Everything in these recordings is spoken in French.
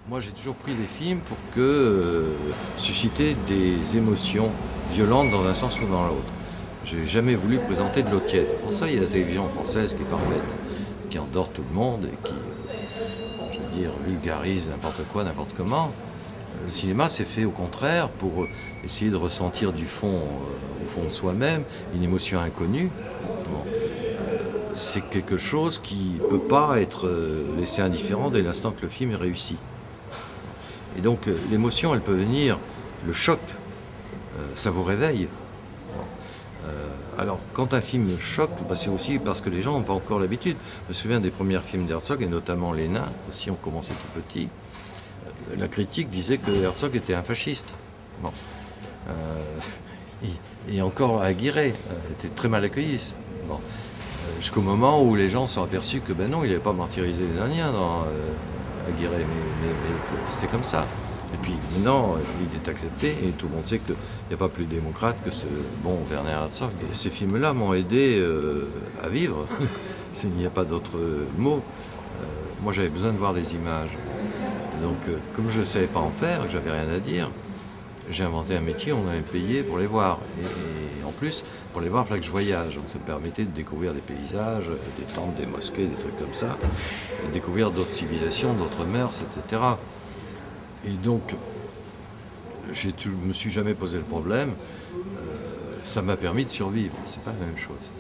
Moi, j'ai toujours pris les films pour susciter des émotions violentes dans un sens ou dans l'autre. J'ai jamais voulu présenter de l'eau tiède. Pour ça, il y a la télévision française qui est parfaite, qui endort tout le monde et qui, je veux dire, vulgarise n'importe quoi, n'importe comment. Le cinéma, c'est fait au contraire pour essayer de ressentir du fond, au fond de soi-même, une émotion inconnue. Bon. C'est quelque chose qui ne peut pas être laissé indifférent dès l'instant que le film est réussi. Et donc l'émotion, elle peut venir, le choc, ça vous réveille. Alors quand un film choque, c'est aussi parce que les gens n'ont pas encore l'habitude. Je me souviens des premiers films d'Herzog, et notamment Les Nains, aussi on commençait tout petit. La critique disait que Herzog était un fasciste. Bon. Et encore Aguirre était très mal accueilli. Bon. Jusqu'au moment où les gens se sont aperçus que ben non, il n'avait pas martyrisé les Indiens dans Aguirre, mais c'était comme ça. Et puis maintenant, il est accepté et tout le monde sait qu'il n'y a pas plus démocrate que ce bon Werner Herzog. Et ces films-là m'ont aidé à vivre. Il n'y a pas d'autre mot. Moi, j'avais besoin de voir des images. Donc, comme je ne savais pas en faire, que j'avais rien à dire, j'ai inventé un métier, on avait payé pour les voir. Et en plus, pour les voir, il fallait que je voyage. Donc ça me permettait de découvrir des paysages, des temples, des mosquées, des trucs comme ça, et de découvrir d'autres civilisations, d'autres mœurs, etc. Et donc, je ne me suis jamais posé le problème. Ça m'a permis de survivre. C'est pas la même chose.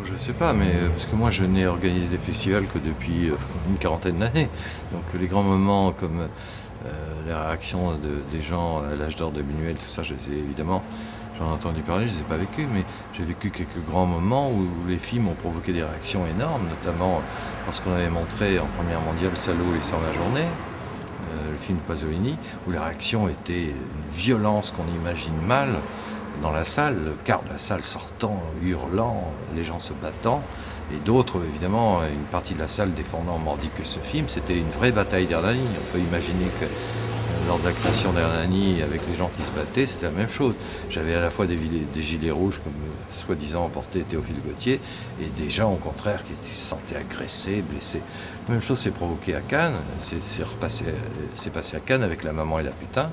Je ne sais pas, mais parce que moi je n'ai organisé des festivals que depuis une quarantaine d'années. Donc les grands moments comme les réactions des gens à l'âge d'or de Buñuel, tout ça, évidemment, j'en ai entendu parler, je ne les ai pas vécus, mais j'ai vécu quelques grands moments où les films ont provoqué des réactions énormes, notamment lorsqu'on avait montré en première mondiale Salo, l'histoire de la journée, le film de Pasolini, où les réactions étaient une violence qu'on imagine mal dans la salle, le quart de la salle sortant, hurlant, les gens se battant, et d'autres, évidemment, une partie de la salle défendant mordicus que ce film. C'était une vraie bataille d'Hernani. On peut imaginer que lors de la création d'Hernani, avec les gens qui se battaient, c'était la même chose. J'avais à la fois des gilets rouges, comme soi-disant emporté Théophile Gautier, et des gens, au contraire, qui se sentaient agressés, blessés. La même chose s'est provoquée à Cannes, c'est passé à Cannes avec La maman et la putain.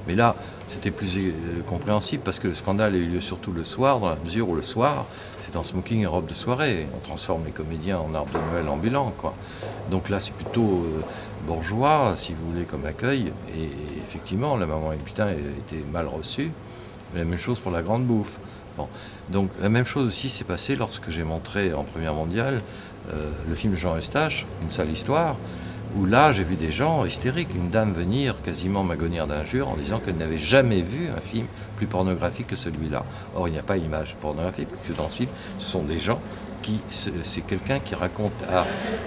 Mais là, c'était plus compréhensible parce que le scandale a eu lieu surtout le soir, dans la mesure où le soir, c'est en smoking et robe de soirée. On transforme les comédiens en arbre de Noël ambulant, quoi. Donc là, c'est plutôt bourgeois, si vous voulez, comme accueil. Et effectivement, La maman et le putain était mal reçue. La même chose pour La grande bouffe. Bon. Donc la même chose aussi s'est passée lorsque j'ai montré en première mondiale le film Jean Eustache, Une sale histoire, où là, j'ai vu des gens hystériques, une dame venir quasiment m'agonir d'injures en disant qu'elle n'avait jamais vu un film plus pornographique que celui-là. Or, il n'y a pas image pornographique, puisque dans ce film, ce sont des gens c'est quelqu'un qui raconte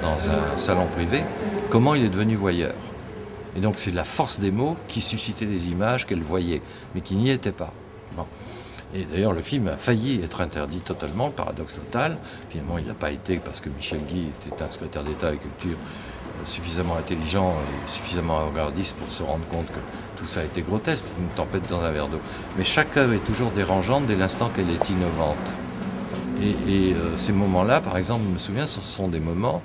dans un salon privé comment il est devenu voyeur. Et donc, c'est la force des mots qui suscitait des images qu'elle voyait, mais qui n'y étaient pas. Bon. Et d'ailleurs, le film a failli être interdit totalement, le paradoxe total. Finalement, il n'a pas été parce que Michel Guy était un secrétaire d'État à la culture suffisamment intelligent et suffisamment avant-gardiste pour se rendre compte que tout ça a été grotesque, une tempête dans un verre d'eau. Mais chaque œuvre est toujours dérangeante dès l'instant qu'elle est innovante. Et ces moments-là, par exemple, je me souviens, ce sont des moments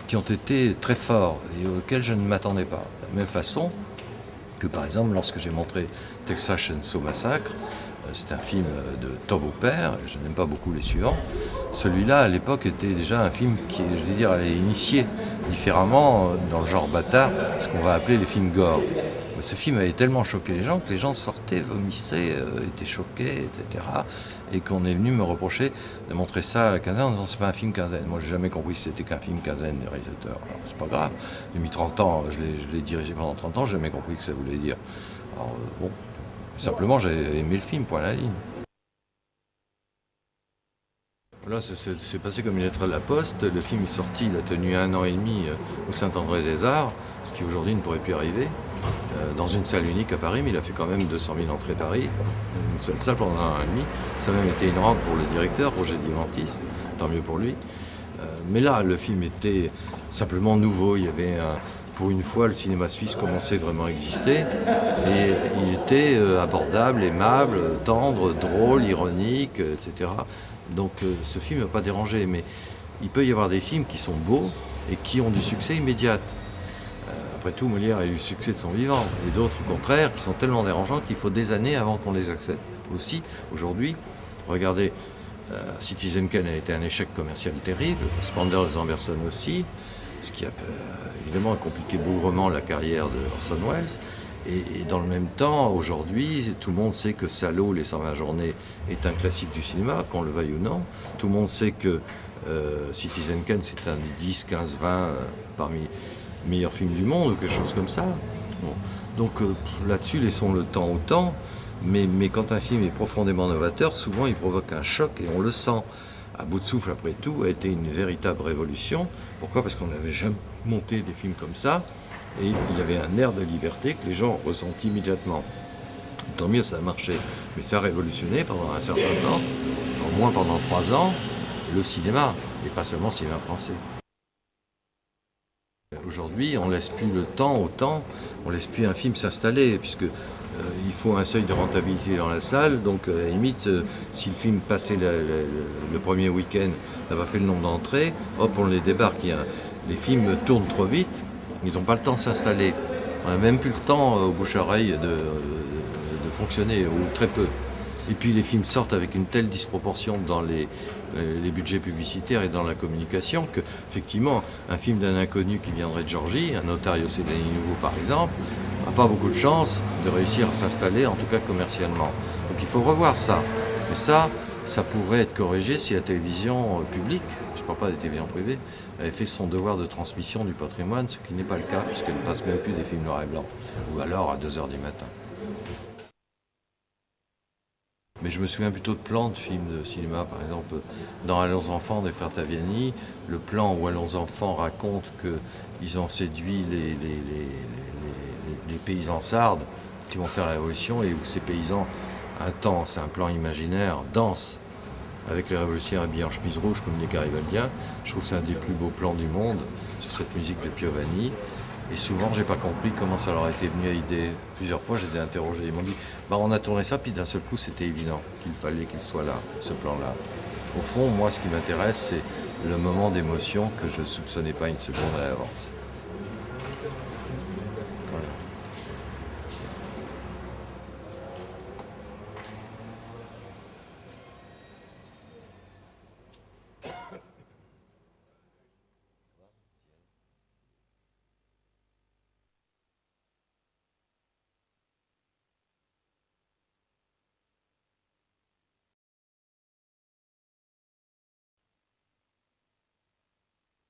qui ont été très forts et auxquels je ne m'attendais pas. De la même façon que, par exemple, lorsque j'ai montré Texas Chainsaw Massacre, c'est un film de Tom Hooper, je n'aime pas beaucoup les suivants. Celui-là, à l'époque, était déjà un film qui, je veux dire, allait initier différemment dans le genre bâtard ce qu'on va appeler les films gore. Ce film avait tellement choqué les gens que les gens sortaient, vomissaient, étaient choqués, etc. Et qu'on est venu me reprocher de montrer ça à la quinzaine en disant c'est pas un film quinzaine. Moi, j'ai jamais compris que c'était qu'un film quinzaine des réalisateurs. Alors, c'est pas grave. J'ai mis 30 ans, je l'ai dirigé pendant 30 ans, j'ai jamais compris ce que ça voulait dire. Alors, bon. Simplement, j'ai aimé le film, point à la ligne. Là, c'est passé comme une lettre à la poste. Le film est sorti, il a tenu 1 an et demi au Saint-André-des-Arts, ce qui aujourd'hui ne pourrait plus arriver, dans une salle unique à Paris, mais il a fait quand même 200 000 entrées à Paris, une seule salle pendant 1 an et demi. Ça a même été une rente pour le directeur, Roger Dimantis, tant mieux pour lui. Mais là, le film était simplement nouveau. Il y avait pour une fois, le cinéma suisse commençait vraiment à exister. Et il était abordable, aimable, tendre, drôle, ironique, etc. Donc ce film n'a pas dérangé. Mais il peut y avoir des films qui sont beaux et qui ont du succès immédiat. Après tout, Molière a eu le succès de son vivant, et d'autres, au contraire, qui sont tellement dérangeants qu'il faut des années avant qu'on les accepte. Aussi, aujourd'hui, regardez, Citizen Kane a été un échec commercial terrible, Spandau Anderson aussi, ce qui a évidemment compliqué bougrement la carrière de Orson Welles. Et dans le même temps, aujourd'hui, tout le monde sait que Salo, les 120 journées, est un classique du cinéma, qu'on le veuille ou non. Tout le monde sait que Citizen Kane, c'est un des 10, 15, 20 parmi les meilleurs films du monde, ou quelque chose comme ça. Bon. Donc là-dessus, laissons le temps au temps. Mais quand un film est profondément novateur, souvent il provoque un choc et on le sent. À bout de souffle, après tout, a été une véritable révolution. Pourquoi? Parce qu'on n'avait jamais monté des films comme ça. Et il y avait un air de liberté que les gens ont ressenti immédiatement. Tant mieux, ça a marché. Mais ça a révolutionné pendant un certain temps, au moins pendant 3 ans, le cinéma, et pas seulement le cinéma français. Aujourd'hui, on ne laisse plus le temps au temps, on ne laisse plus un film s'installer, puisque il faut un seuil de rentabilité dans la salle. Donc, à la limite, si le film passait le premier week-end n'a pas fait le nombre d'entrées, hop, on les débarque. Les films tournent trop vite, ils n'ont pas le temps de s'installer. On n'a même plus le temps au bouche-à-oreille de fonctionner, ou très peu. Et puis les films sortent avec une telle disproportion dans les budgets publicitaires et dans la communication que, effectivement, un film d'un inconnu qui viendrait de Géorgie, un Otario Cédani Nouveau par exemple, n'a pas beaucoup de chance de réussir à s'installer, en tout cas commercialement. Donc il faut revoir ça. Mais ça pourrait être corrigé si la télévision publique, je ne parle pas des télévisions privées, avait fait son devoir de transmission du patrimoine, ce qui n'est pas le cas, puisqu'elle ne passe même plus des films noir et blanc, ou alors à 2 h du matin. Mais je me souviens plutôt de plans de films de cinéma, par exemple dans Allons enfants des frères Taviani, le plan où Allons enfants raconte qu'ils ont séduit les paysans sardes qui vont faire la révolution, et où ces paysans, un temps, c'est un plan imaginaire, dansent avec les révolutionnaires habillés en chemise rouge comme les garibaldiens. Je trouve que c'est un des plus beaux plans du monde sur cette musique de Piovani. Et souvent, j'ai pas compris comment ça leur était venu à l'idée. Plusieurs fois, je les ai interrogés. Ils m'ont dit, on a tourné ça, puis d'un seul coup, c'était évident qu'il fallait qu'il soit là, ce plan-là. Au fond, moi, ce qui m'intéresse, c'est le moment d'émotion que je ne soupçonnais pas une seconde à l'avance.